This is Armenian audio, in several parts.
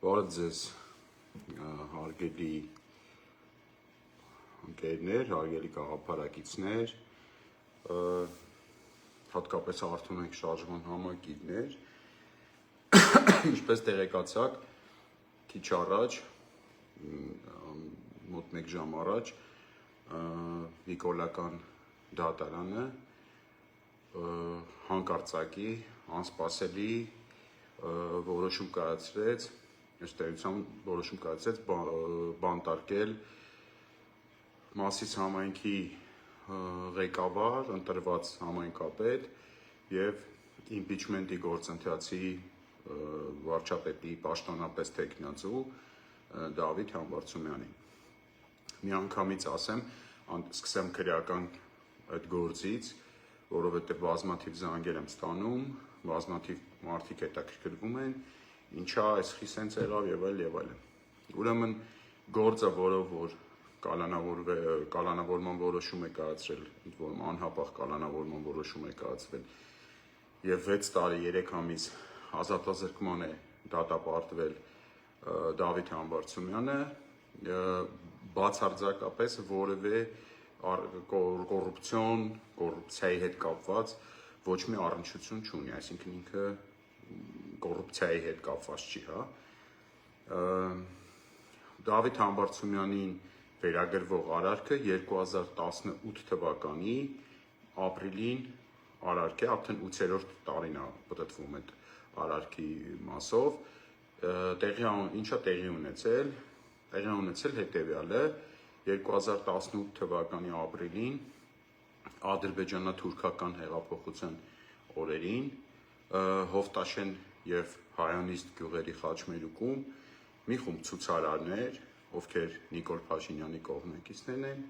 Բարև ձեզ հարգելի ընկերներ, հարգելի գաղափարակիցներ, հատկապես արդյոք ենք շարժման համակիրներ, ինչպես տեղեկացաք, քիչ առաջ, մոտ 1 ժամ առաջ, Նիկոլական դատարանը հանկարծակի, անսպասելի որոշում կայացրեց, բանտարկել Մասիս համայնքի ղեկավար, ընտրված համայնքապետ և իմպիչմենտի գործընթացի վարչապետի պաշտոնապես թեկնածու Դավիթ Համբարձումյանին։ Միանգամից ասեմ, սկսեմ քրեական այդ գործից, որովհետև բազմաթիվ զանգեր եմ ստանում, բազմաթիվ մարդիկ հետաքրքրվում են, ինչա այս խիսենց եղավ եւ այլն։ Ուրեմն գործը, որով որ կալանավորման որոշում է կայացրել, ընդ որում անհապաղ կալանավորման որոշում է կայացվել եւ 6 տարի 3 ամիս ազատազրկման է դատապարտվել Դավիթ Համբարձումյանը, բացարձակապես որևէ կոռուպցիայի հետ կապված ոչ մի առնչություն չունի, այսինքն ինքը կոռուպցիայի հետ կապված չի, Դավիթ Համբարձումյանին վերագրվող արարքը 2018 թվականի ապրիլին արարք է, արդեն 8-րդ տարին է պտտվում այդ արարքի մասով, ինչա տեղի ունեցել, հետևյալը, 2018 թվականի ապրիլին ադրբեջանա-թուրքական հեղափոխության օրերին Հովտաշեն և Հայանիստ գյուղերի խաչմերուկում մի խումբ ցուցարարներ, ովքեր Նիկոլ Փաշինյանի կողմնակիցներն են,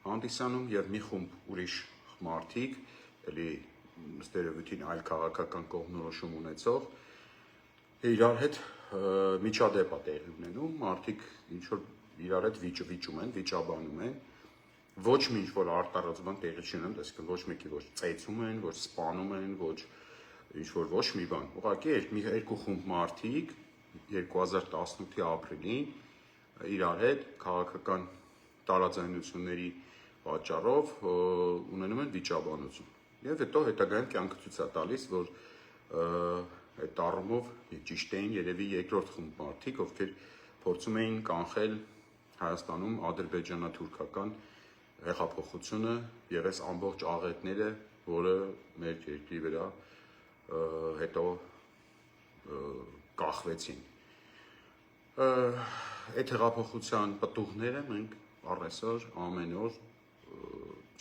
հանդիսանում և մի խումբ ուրիշ մարդիկ, ըստ այլ քաղաքական կողմնորոշում ունեցող, իրար հետ միջադեպ է տեղի ունենում, մարդիկ ինչ-որ իրար հետ վիճաբանում են, ոչ մի ինչ-որ արտարոց բան տեղի չի ունենում, այսինքն ոչ մեկի ոչ ծեծում են, ոչ սպանում են, ոչ մի բան, ուղղակի երկու խումբ մարդիկ 2018-ի ապրիլին իրար հետ քաղաքական տարաձայնությունների պատճառով ունենում են վիճաբանություն և հետո հետագայում կյանքը ցույց է տալիս, որ այդ առումով ճիշտ էին երևի երկրորդ խումբ մարդիկ, ովքեր փորձում էին կանխել Հայաստանում ադրբեջանա-թուրքական հեղափոխությունը և այս ամբողջ աղետները, որը մեր երկրի վրա հետո կախվեցին։ Այդ հեղափոխության պտուղները մենք առ այսօր ամեն օր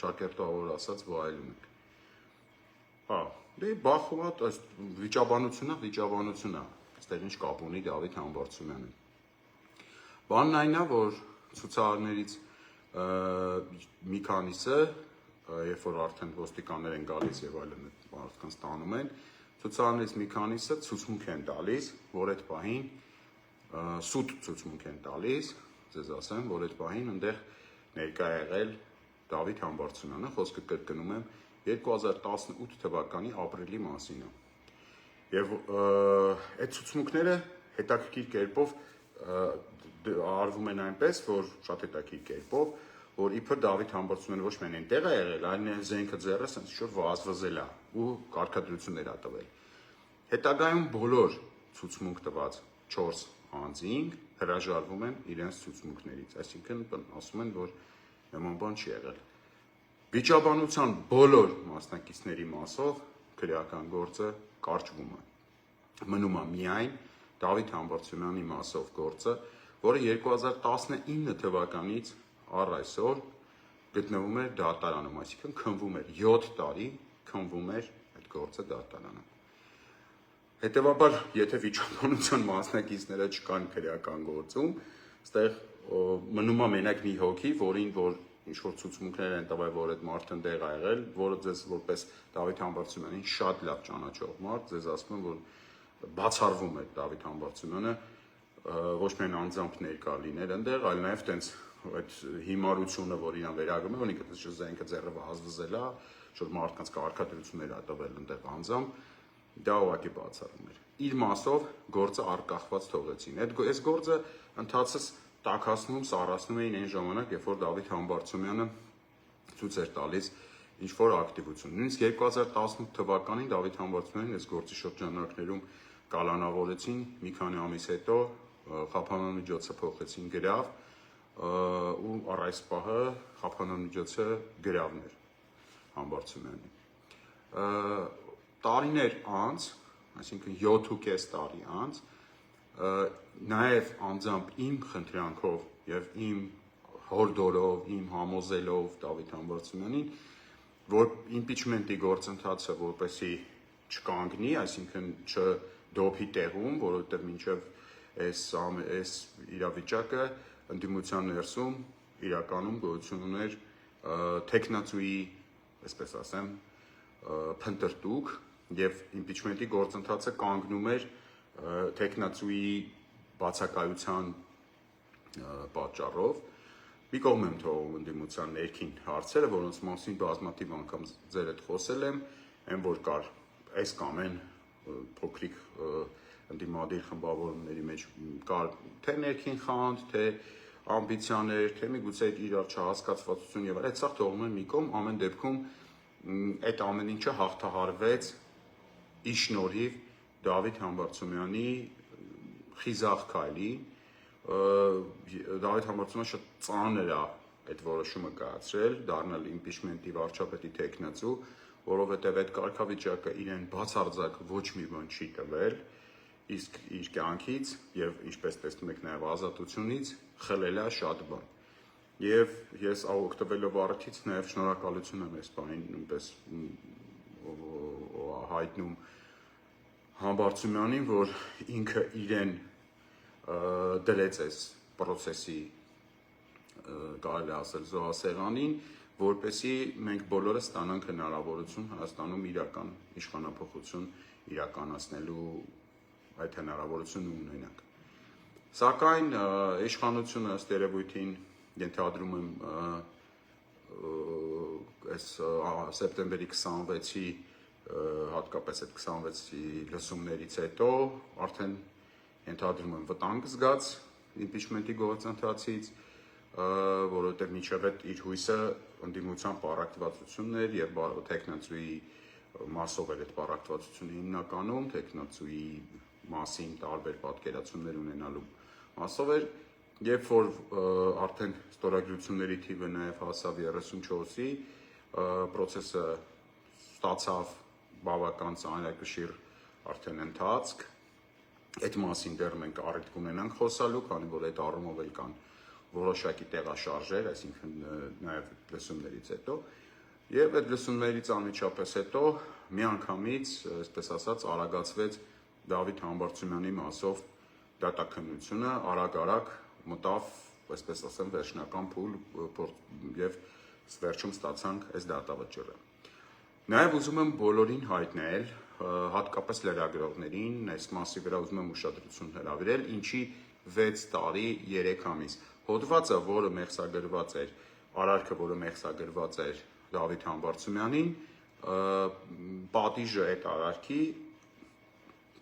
ճակերտավոր ասած վայելում ենք։ Բախումատ վիճաբանություն է, այստեղ ինչ կապ ունի Դավիթ Համբարձումյանը։ Բանն այն է, որ ցուցարարներից մի քանիսը, երբ որ արդեն ոստիկաններ են գալիս եւ այլն մարդկանց տանում են, ցուցարարներից մի քանիսը ցուցմունք են տալիս, որ այդ պահին սուտ ցուցմունք են տալիս, ձեզ ասեմ, որ այդ պահին այնտեղ ներկա եղել Դավիթ Համբարձումյանը, խոսքը կրկնում եմ 2018 թվականի ապրիլի մասին է։ Եվ այդ ցուցմունքները հետաքրքիր կերպով արվում են այնպես, որ շատ հետաքրքիր կերպով, որ իբր Դավիթ Համբարձումյանը ոչ միայն այնտեղ է եղել, այլ զենքը ձեռը սենց ինչ-որ վազվզել է ու կարգադրություններ է տվել։ Հետագայում բոլոր ցուցմունք տված 4 անձինք հրաժարվում են իրենց ցուցմունքներից, այսինքն ասում են, որ նման բան չի եղել։ Վիճաբանության բոլոր մասնակիցների մասով քրեական գործը կարճվում է։ Մնում է միայն Դավիթ Համբարձումյանի մասով գործը, որը 2019 թվականից առ այսօր գտնվում էր դատարանում, այսինքն քննվում էր 7 տարի քննվում էր այդ գործը դատարանում։ Հետևաբար, եթե վիճաբանության մասնակիցները չկան քրեական գործում, այստեղ մնում է մենակ մի հոգի, որին որ ինչ-որ ցուցմունքներ են տվել, որ այդ մարդը այնտեղ է եղել, որը ձեզ որպես Դավիթ Համբարձումյանին շատ լավ ճանաչող մարդ, ձեզ ասում եմ, որ բացառվում է Դավիթ Համբարձումյանը ոչ միայն անձամբ ներկա լինել այնտեղ, այլ նաև տենց այդ հիմարությունը, որ իրան վերագրում է, որ ինքը զենքը ձեռը վազվզել է, որ մարդկանց կարգադրություններ է տվել այնտեղ անձամբ, դա ուղղակի բացառում էր։ Իր մասով գործը արկախված թողեցին։ Այս գործը ընթացս տաքացնում, սառացնում էին այն ժամանակ, երբ որ Դավիթ Համբարձումյանը ցույց էր տալիս ինչ-որ ակտիվություն։ Նույնիսկ 2018 թվականին Դավիթ Համբարձումյանին այս գործի շրջանակներում կալանավորեցին, մի քանի ամիս հետո խափանամիջոցը փոխեցին գրավ, ու առ այս պահը խափանամիջոցը գրավն էր Համբարձումյանի։ Տարիներ անց, այսինքն 7.5 տարի անց, նաև անձամբ իմ խնդրանքով եւ իմ հորդորով, իմ համոզելով Դավիթ Համբարձումյանին, որ impeachment-ի գործընթացը որպեսի չկանգնի, այսինքն չդոփի տեղում, որովհետեւ մինչեւ այս իրավիճակը ընդդիմության ներսում իրականում գոյություն ուներ տեխնացուի, այսպես ասեմ, փնտրտուք եւ impeachment-ի գործընթացը կանգնում էր տեխնացուի բացակայության պատճառով։ Մի կողմ եմ թողում ընդդիմության ներքին հարցերը, որոնց մասին բազմաթիվ անգամ ձեր հետ խոսել եմ, այն որ կար այս կամ այն փոքրիկ ընդդիմադիր խմբավորումների մեջ կար թե ներքին խանդ, թե ամբիցիաներ, թե միգուցե իրար չհասկացվածություն եւ այլն, այդ սա թողում են մի կողմ, ամեն դեպքում այդ ամեն ինչը հաղթահարվեց ի շնորհիվ Դավիթ Համբարձումյանի խիզախ քայլի։ Դավիթ Համբարձումյանը շատ ծանր է այդ որոշումը կայացրել, դառնալ impeachment-ի վարչապետի տեխնացու, որովհետև այդ կարգավիճակը իրեն բացարձակ ոչ մի բան չի տվել, իսկ իր կյանքից եւ ինչպես տեսնում եք նաեւ ազատությունից խլել է շատ բան։ Եվ ես օգտվելով առիթից նաեւ շնորհակալություն եմ այս բանին նույնպես հայտնում Համբարձումյանին, որ ինքը իրեն դրեց այս process-ի կարելի ասել զոհասեղանին, որպեսզի մենք բոլորը ստանանք հնարավորություն Հայաստանում իրական իշխանափոխություն իրականացնելու այդ հնարավորությունը ունենանք։ Սակայն իշխանությունը ըստ երևույթին ենթադրում եմ այս սեպտեմբերի 26-ի հատկապես այդ 26-ի լսումներից հետո արդեն ենթադրում եմ վտանգ զգաց impeachment-ի գործընթացից, որովհետև մինչև այդ իր հույսը ընդդիմության պառակտվածությունն էր եւ տեխնացուի մասով էր այդ պառակտվածությունը հիմնականում, տեխնացուի մասին տարբեր պատկերացումներ ունենալու մասով էր, երբ որ արդեն ստորագրությունների թիվը նաև հասավ 34-ի, process-ը ստացավ բավական ծանրակշիռ արդեն ընթացք, այդ մասին դեռ մենք առիթ կունենանք խոսալու, քանի որ այդ առումով էլ կան որոշակի տեղաշարժեր, այսինքն նաև լսումներից հետո, եւ այդ լսումներից անմիջապես հետո միանգամից, այսպես ասած, արագացվեց Դավիթ Համբարձումյանի մասով դատաքննությունը, արագ մտավ, այսպես ասեմ, վերջնական փուլ եւ վերջում ստացանք այս դատավճիռը։ Նաև ուզում եմ բոլորին հայտնել, հատկապես լրագրողներին, այս մասի վրա ուզում եմ ուշադրություն հրավիրել, ինչի 6 տարի 3 ամիս։ Հոդվածը, որը մեղսագրված էր, արարքը, որը մեղսագրված էր Դավիթ Համբարձումյանին, պատիժը այդ արարքի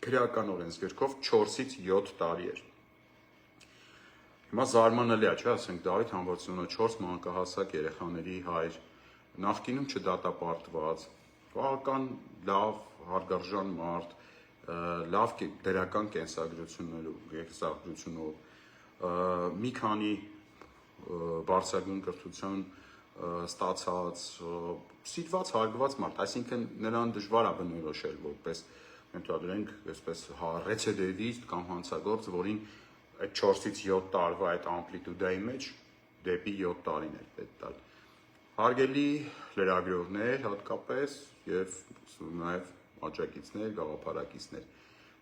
քրեական օրենսգրքով 4-ից 7 տարի էր։ Հիմա զարմանալի է, չէ՞, ասենք Դավիթ Համբարձումյանը 4 մանկահասակ երեխաների հայր, նախկինում չդատապարտված, բավական լավ, հարգարժան մարդ, լավ դրական կենսագրությունով, մի քանի բարձրագույն կրթություն ստացած, սիրված, հարգված մարդ, այսինքն նրան դժվար է բնորոշել որպես ենթադրենք, այսպես ռեցիդիվիստ կամ հանցագործ, որին այդ 4-ից 7 տարվա այդ ամպլիտուդայի մեջ դեպի 7 տարին էր պետք տալ։ Հարգելի լրագրողներ, հատկապես եւ նաեւ աջակիցներ, գաղափարակիցներ։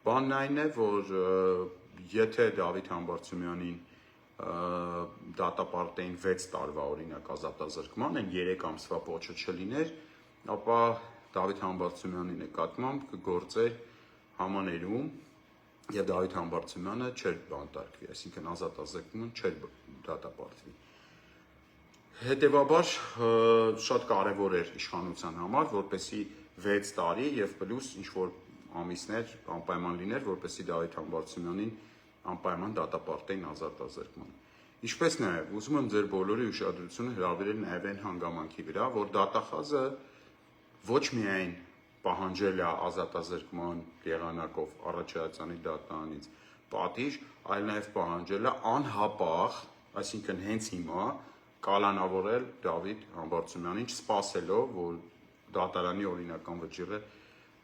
Բանն այն է, որ եթե Դավիթ Համբարձումյանին դատապարտեին 6 տարվա օրինակ ազատազրկման, այն 3 ամսվա պոչը չլիներ, ապա Դավիթ Համբարձումյանի նկատմամբ կգործեր համաներում եւ Դավիթ Համբարձումյանը չէր բանտարկվի, այսինքն ազատազրկումը չէր դատապարտվի։ Հետևաբար շատ կարևոր էր իշխանության համար, որպեսզի 6 տարի եւ պլյուս ինչ որ ամիսներ անպայման լիներ, որպեսզի Դավիթ Համբարձումյանին անպայման դատապարտեին ազատազրկման։ Ինչպես նաև ուզում եմ ձեր բոլորի ուշադրությունը հրավիրել նաև այն հանգամանքի վրա, որ դատախազը ոչ միայն պահանջել է ազատազրկման եղանակով Առաքելածանի դատարանից պատիժ, այլ նաև պահանջել է անհապաղ, այսինքն հենց հիմա կալանավորել Դավիթ Համբարձումյանին, չսպասելով, որ դատարանի օրինական վճիռը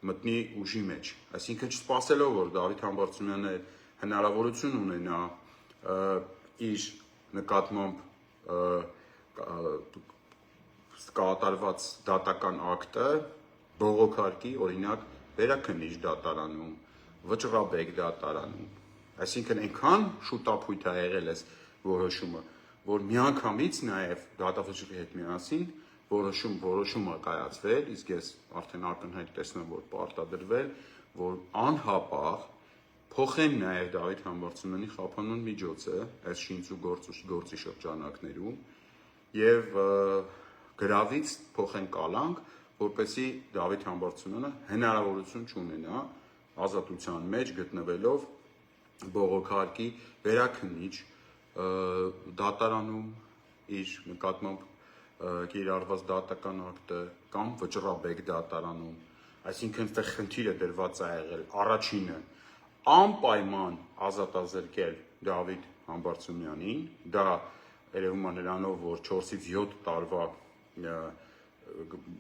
մտնի ուժի մեջ, այսինքն չսպասելով, որ Դավիթ Համբարձումյանը հնարավորություն ունենա իր նկատմամբ կատարված դատական ակտը բողոքարկի, օրինակ վերաքննիչ դատարանում, վճռաբեկ դատարանում, այսինքն այնքան շուտապույտ է եղել այս որոշումը, որ միանգամից նաև դատավճիռի հետ միասին որոշումը կայացվել, իսկ ես արդեն ակնհայտ տեսնում եմ, որ պարտադրվել, որ անհապաղ փոխեն նաև Դավիթ Համբարձումյանի խափանուն միջոցը այս շինծու գործի շրջանակներում եւ գրավից փոխեն կալանք, որպեսզի Դավիթ Համբարձումյանը հնարավորություն չունենա ազատության մեջ գտնվելով բողոքարկի վերաքննիչ դատարանում իր նկատմամբ կիրառված դատական ակտը կամ վճռաբեկ դատարանում, այսինքն այստեղ խնդիրը դրված է եղել առաջինը անպայման ազատազրկել Դավիթ Համբարձումյանին, դա երևում է նրանով, որ 4-ից 7 տարվա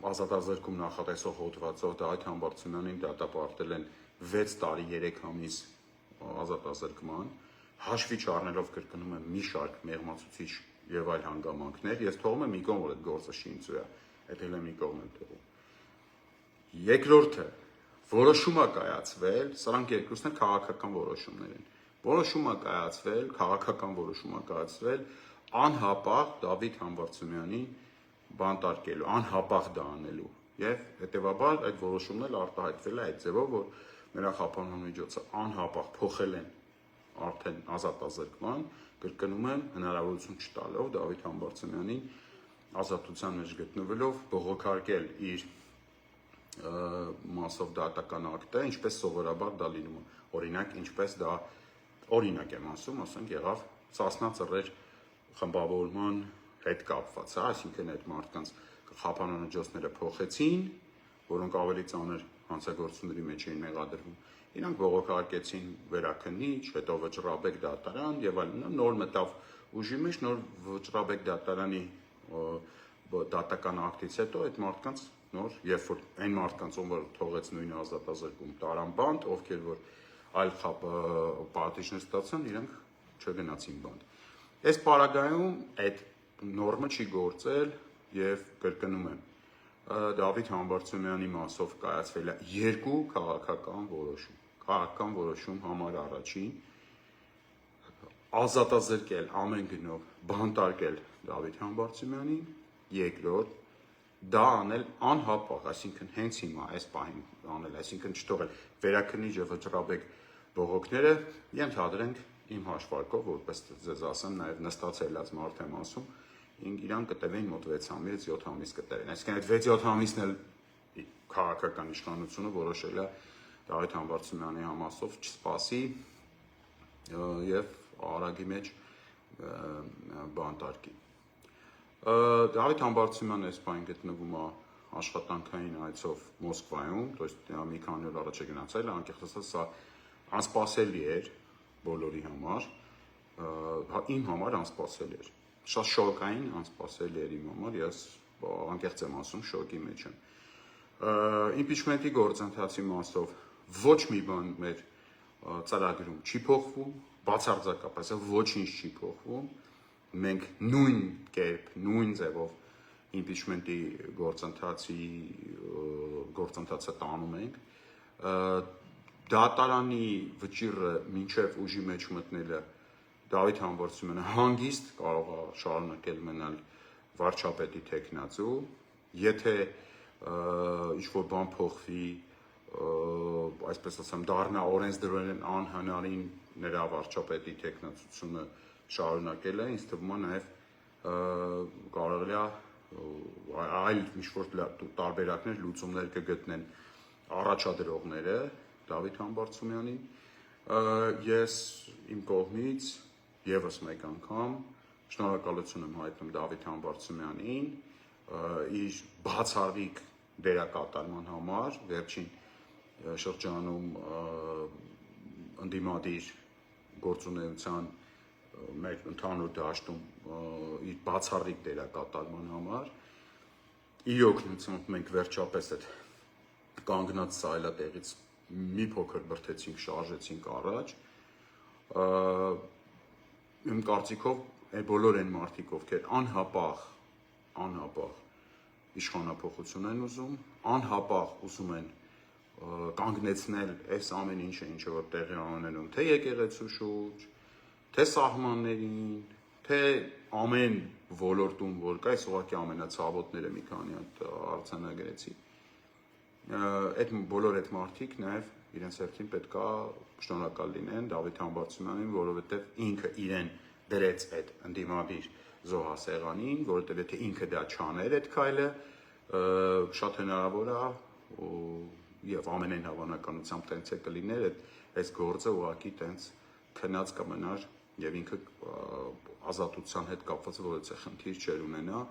ազատազրկում նախատեսող հոդվածով Դավիթ Համբարձումյանին դատապարտել են 6 տարի 3 ամիս ազատազրկման, հաշվի չառնելով կրկնում եմ մի շարք մեղմացուցիչ եւ այլ հանգամանքներ, ես թողում եմ մի կողմ, որ այդ գործը շինծու է, այդ էլ մի կողմ եմ թողում։ Երկրորդը որոշում է կայացվել, սրանք երկուսն էլ քաղաքական որոշումներ են։ Որոշում է կայացվել, քաղաքական որոշում է կայացվել անհապաղ Դավիթ Համբարձումյանին բանտարկելու, անհապաղ դա անելու եւ հետեւաբար այդ որոշումն էլ արտահայտվել է այդ ձևով, որ նրա խափանման միջոցը անհապաղ փոխել են արդեն ազատազրկման, կրկնում եմ, հնարավորություն չտալով Դավիթ Համբարձումյանին ազատության մեջ գտնվելով բողոքարկել իր մասով դատական ակտը, ինչպես սովորաբար դա լինում է։ Օրինակ, ինչպես դա օրինակ եմ ասում, ասենք եղավ Սասնա ծռեր խմբավորման հետ կապված, այսինքն այդ մարդկանց խափանամիջոցները փոխեցին, որոնք ավելի ծանր հանցագործությունների մեջ էին մեղադրվում։ Իրանք բողոքարկեցին վերաքննիչ, հետո վճռաբեկ դատարան եւ այլն, նոր մտավ ուժի մեջ, նոր վճռաբեկ դատարանի դատական ակտից հետո այդ մարդկանց նոր, երբ որ այն մարդկանց, որ թողեց նույն ազատազրկում տարան բանտ, ովքեր որ այլ պատիժներ ստացան, իրենք չգնացին բանտ։ Այս պարագայում այդ նորմը չի գործել եւ կրկնում եմ Դավիթ Համբարձումյանի մասով կայացվել է երկու քաղաքական որոշում։ Քաղաքական որոշում համար առաջին ազատազրկել ամեն գնով, բանտարկել Դավիթ Համբարձումյանին, երկրորդ դա անել անհապաղ, այսինքն հենց հիմա այս պահին անել, այսինքն չթողել վերաքննիչ եւ վճռաբեկ բողոքները ենթադրենք իմ հաշվարկով, որպես ձեզ ասեմ, նաեւ նստածելած մարդ եմ ասում, իրան կտևեն մոտ 6 ամիս, 7 ամիս կտևեն։ Այսինքն այդ 6-7 ամիսն էլ քաղաքական իշխանությունը որոշել է Դավիթ Համբարձումյանի համասով չսպասի եւ արագի մեջ բանտարկի։ Դավիթ Համբարձումյանը այս բան գտնվում է աշխատանքային այցով Մոսկվայում, то есть մի քանի օր առաջ է գնացել, անկեղծ ասած սա անսպասելի էր բոլորի համար, իմ համար անսպասելի էր։ Շատ շոկային անսպասելի էր իմ համար, ես անկեղծ եմ ասում, շոկի մեջ եմ։ Իմպիչմենտի գործընթացի մասով ոչ մի բան մեր ծրագրում չի փոխվում, բացարձակապես ոչինչ չի փոխվում։ Մենք նույն կերպ, նույն ձևով իմպիչմենտի գործընթացը տանում ենք։ Դատարանի վճիռը մինչև ուժի մեջ մտնելը Դավիթ Համբարձումյանը հանգիստ կարող է շարունակել մնալ վարչապետի թեկնածու, եթե ինչ-որ բան փոխվի, այսպես ասեմ, դառնա օրենսդրորեն անհնարին նրա վարչապետի թեկնածությունը շարունակելը, ինձ թվում է նաև կարելի է այլ ինչ-որ տարբերակներ, լուծումներ կգտնեն առաջադրողները, Դավիթ Համբարձումյանին, ես իմ կողմից եւս մեկ անգամ շնորհակալություն եմ հայտնում Դավիթ Համբարձումյանին իր բացառիկ դերակատարման համար վերջին շրջանում ընդդիմադիր գործունեության մեր ընդհանուր դաշտում իր բացառիկ դերակատարման համար իր օգնությամբ մենք վերջապես այդ կանգնած սայլատեղից մի փոքր բրթեցինք, շարժեցինք առաջ իմ կարծիքով բոլոր այն մարդիկ ովքեր անհապաղ իշխանափոխություն են ուզում, անհապաղ ուզում են կանգնեցնել այս ամեն ինչը, ինչը որ տեղի ունենում, թե եկեղեցու շուրջ, թե սահմաններին, թե ամեն ոլորտում, որ կա, այս ուղղակի ամենացավոտները մի քանի հատ արձանագրեցի։ Այդ բոլոր այդ մարդիկ նաև իրենց հերթին պետքա շնորհակալ լինեն Դավիթ Համբարձումյանին, որովհետև ինքը իրեն դրեց այդ ընդդիմադիր զոհասեղանին, որովհետև եթե ինքը դա չաներ այդ քայլը, շատ հնարավոր է եւ ամենայն հավանականությամբ տենց է կլիներ այս գործը ուղղակի տենց քնած կմնար եւ ինքը ազատության հետ կապված որևէ խնդիր չեր ունենա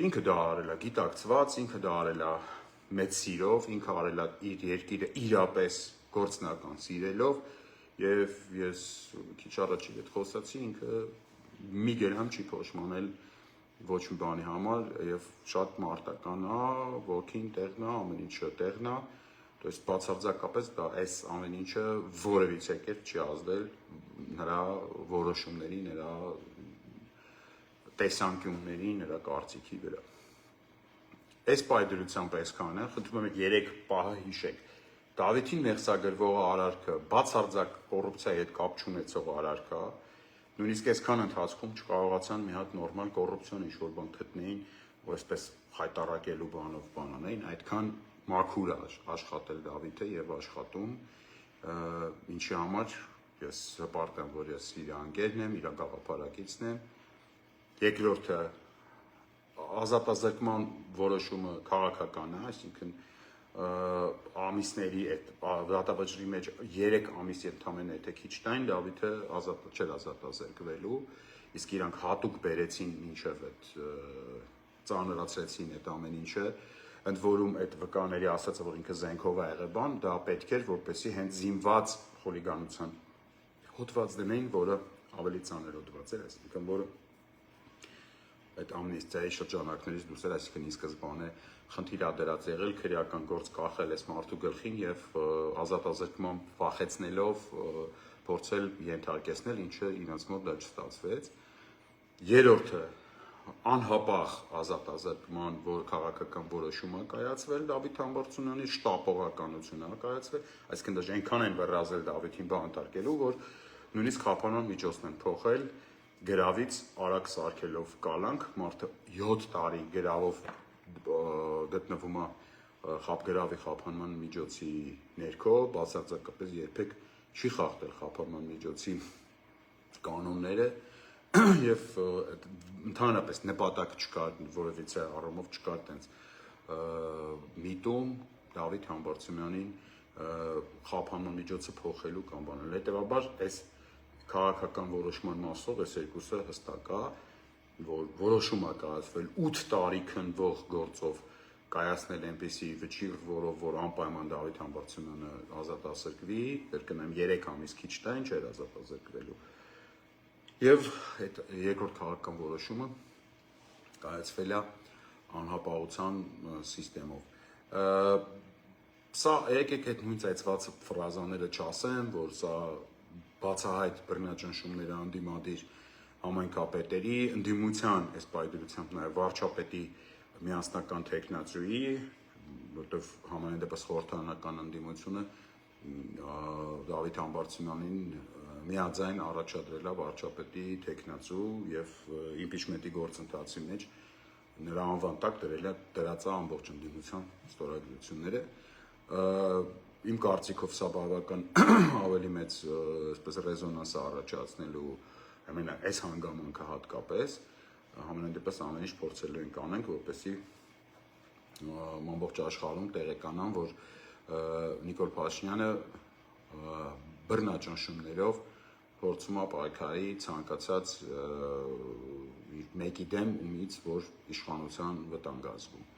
ինքը դա արել է գիտակցված ինքը դա արել է մեծ սիրով ինքը արել է իր երկիրը իրապես գործնական սիրելով եւ ես քիչ առաջ իդ խոսացի ինքը մի գերամ չի փոշմանել ոչ մի բանի համար եւ շատ մարտական է, ոգին տեղն է, ամեն ինչը տեղն է, то есть բացարձակապես դա այս ամեն ինչը որևիցե կերպ չի ազդել նրա որոշումների, նրա տեսանկյունների, նրա կարծիքի վրա։ Այս պայդրությամբ այսքան է, խնդրում եմ 3 պահը հիշեք։ Դավիթին մեղսագրվողը արարքը բացարձակ կոռուպցիայի հետ կապ չունեցող արարք է, նույնիսկ այսքան ընթացքում չկարողացան մի հատ նորմալ կոռուպցիոն ինչ-որ բան գտնեին, որ այսպես խայտարակելու բանով բան անեին, այդքան մաքուր է աշխատել Դավիթը եւ աշխատում, ինչի համար ես հպարտ եմ, որ ես իր անկերն եմ, իր գաղափարակիցն եմ։ Երկրորդը ազատազրկման որոշումը քաղաքական է, այսինքն ամիսների այդ դատավճռի մեջ 3 ամիս ընդամենը եթե քիչ տային Դավիթը չէր ազատազրկվելու, իսկ իրանք հատուկ բերեցին մինչև այդ ծանրացրեցին այդ ամեն ինչը, ընդ որում այդ վկաների ասածը, որ ինքը զենքով է եղել բան, դա պետք էր, որպեսզի հենց զինված խուլիգանության հոդված դնեին, որը ավելի ծանր հոդված էր, այսինքն որը այդ ամնիստիայի շրջանակներից դուրս էր, այսինքն ի սկզբանե խնդիր ադերած եղել, քրեական գործ կախել այս մարդու գլխին եւ ազատազրկման վախեցնելով փորձել ենթարկեցնել, ինչը իրենց մոտ դա չստացվեց։ Երրորդը անհապաղ ազատազրկման որ քաղաքական որոշում է կայացվել Դավիթ Համբարձումյանի շտապողականություն է կայացվել, այսինքն դա այնքան են վռազել Դավիթին բանտարկելու, որ նույնիսկ խափանման միջոցն են փոխել գրավից արագ սարքելով կալանք, մարդը 7 տարի գրավով գտնվում է խապգրավի խափանման միջոցի ներքո, բացարձակապես երբեք չի խախտել խափանման միջոցի կանոնները եւ ընդհանրապես նպատակ չկար որևիցե առումով չկար տենց միտում Դավիթ Համբարձումյանին խափանման միջոցը փոխելու կամ բանել։ Հետևաբար այս քաղաքական որոշման մասով այս երկուսը հստակ է, որ որոշում է կայացվել 8 տարի քննվող գործով կայացնել այնպիսի վճիռ, որով որ անպայման Դավիթ Համբարձումյանը ազատազրկվի, կրկնեմ 3 ամիս քիչ տային չէր ազատազրկվելու։ Եվ այդ երկրորդ քաղաքական որոշումը կայացվել է անհապաղության համակարգով։ Սա եկեք այդ նույն ծայծված ֆրազաները չասեմ, որ սա բացահայտ բռնաճնշումները անդիմադիր համայնքապետերի, ընդդիմության այս պայդրությամբ նաև վարչապետի միասնական թեկնածուի, որտեղ համենայն դեպս խորհրդարանական ընդդիմությունը Դավիթ Համբարձումյանին միաձայն առաջադրել է վարչապետի թեկնածու եւ իմպիչմենտի գործընթացի մեջ նրա անվան տակ դրած է ամբողջ ընդդիմության ստորագրությունները։ Իմ կարծիքով սա բավական ավելի մեծ այսպես ռեզոնանս առաջացնելու ամենա այս հանգամանքը հատկապես համենայն դեպս ամեն ինչ փորձելու ենք անենք, որպեսզի ամբողջ աշխարհում տեղեկանան, որ Նիկոլ Փաշինյանը բռնաճնշումներով փորձում է պայքարի ցանկացած մեկի դեմ, ումից որ իշխանության վտանգ ազգում։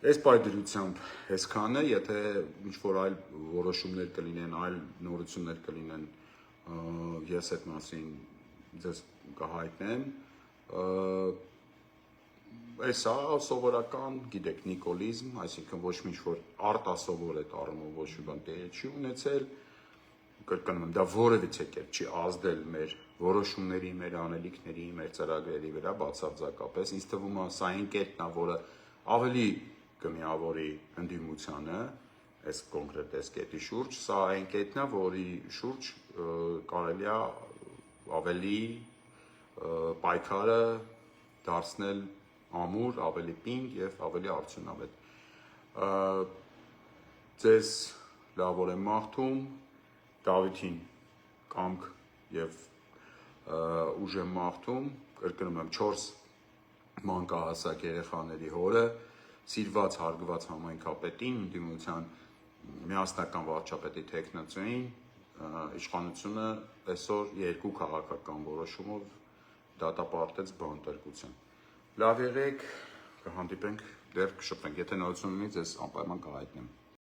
Այս պայդրությամբ այսքանը, եթե ինչ-որ այլ որոշումներ կլինեն, այլ նորություններ կլինեն, ես այդ մասին ձեզ կհայտնեմ, Այս սովորական, գիտեք, նիկոլիզմ, այսինքն ոչ մի ինչ-որ արտասովոր այդ առումով ոչ մի բան տեղի չի ունեցել, կրկնում եմ, դա որևիցե կերպ չի ազդել մեր որոշումների, մեր անելիքների, մեր ծրագրերի վրա բացարձակապես, ինձ թվում է սա այն կետն է, որը ավելի կմիավորի ընդդիմությանը, այս կոնկրետ այս կետի շուրջ, սա այն կետն է, որի շուրջ կարելի է ավելի պայքարը դարձնել ամուր, ավելի պինդ եւ ավելի արդյունավետ։ Ձեզ լավոր եմ մաղթում, Դավիթին կամք եւ ուժ եմ մաղթում, կրկնում եմ 4 մանկահասակ երեխաների հորը, սիրված հարգված համայնքապետին, ընդդիմության միասնական վարչապետի տեխնացուին, իշխանությունը այսօր երկու քաղաքական որոշումով դատապարտեց բանտարկության։ Լավ եղեք, կհանդիպենք, դեռ կշփվենք, եթե նորություն ունի, ձեզ անպայման կհայտնեմ։